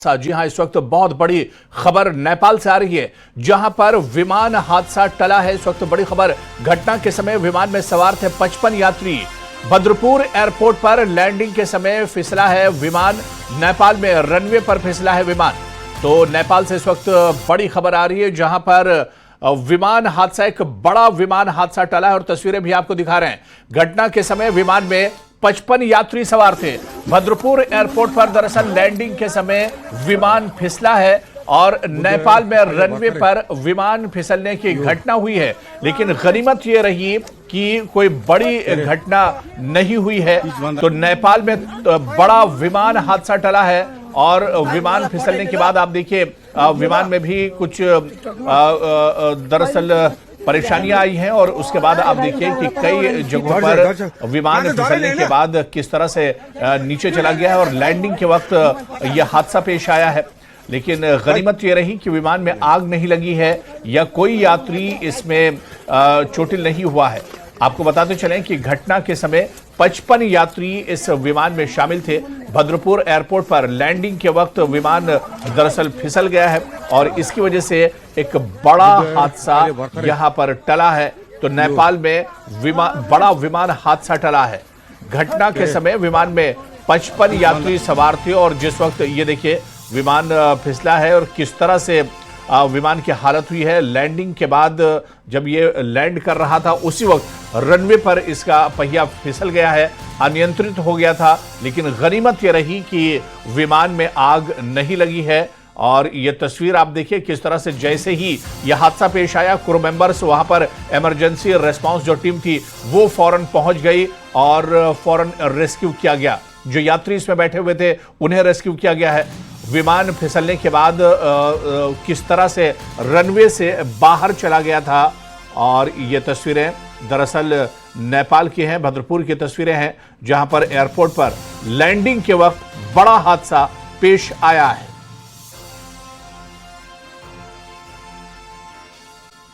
जी हां, इस वक्त बहुत बड़ी खबर नेपाल से आ रही है, जहां पर विमान हादसा टला है। इस वक्त बड़ी खबर, घटना के समय विमान में सवार थे 55 यात्री। भद्रपुर एयरपोर्ट पर लैंडिंग के समय फिसला है विमान। नेपाल में रनवे पर फिसला है विमान। तो नेपाल से इस वक्त बड़ी खबर आ रही है, जहां पर विमान हादसा, एक बड़ा विमान हादसा टला है और तस्वीरें भी आपको दिखा रहे हैं। घटना के समय विमान में 55 यात्री सवार थे। भद्रपुर एयरपोर्ट पर दरअसल लैंडिंग के समय विमान फिसला है और नेपाल में रनवे पर विमान फिसलने की घटना हुई है। लेकिन गनीमत ये रही कि कोई बड़ी घटना नहीं हुई है। तो नेपाल में बड़ा विमान हादसा टला है और विमान फिसलने के बाद आप देखिए विमान में भी कुछ दरअसल परेशानियां आई हैं और उसके बाद आप देखिए कि कई जगहों पर विमान फिसलने के बाद किस तरह से नीचे चला गया है और लैंडिंग के वक्त यह हादसा पेश आया है। लेकिन गनीमत ये रही कि विमान में आग नहीं लगी है या कोई यात्री इसमें चोटिल नहीं हुआ है। आपको बताते चलें कि घटना के समय 55 यात्री इस विमान में शामिल थे। भद्रपुर एयरपोर्ट पर लैंडिंग के वक्त विमान दरअसल फिसल गया है और इसकी वजह से एक बड़ा हादसा यहां पर टला है। तो नेपाल में बड़ा विमान हादसा टला है। घटना के समय विमान में 55 यात्री सवार थे और जिस वक्त ये देखिए विमान फिसला है और किस तरह से विमान की हालत हुई है। लैंडिंग के बाद जब ये लैंड कर रहा था उसी वक्त रनवे पर इसका पहिया फिसल गया है, अनियंत्रित हो गया था। लेकिन गनीमत ये रही कि विमान में आग नहीं लगी है। और ये तस्वीर आप देखिए किस तरह से जैसे ही यह हादसा पेश आया, क्रू मेंबर्स वहां पर इमरजेंसी रिस्पांस जो टीम थी वो फौरन पहुंच गई और फौरन रेस्क्यू किया गया। जो यात्री इसमें बैठे हुए थे उन्हें रेस्क्यू किया गया है। विमान फिसलने के बाद किस तरह से रनवे से बाहर चला गया था। और ये तस्वीरें दरअसल नेपाल की हैं, भद्रपुर की तस्वीरें हैं, जहां पर एयरपोर्ट पर लैंडिंग के वक्त बड़ा हादसा पेश आया है।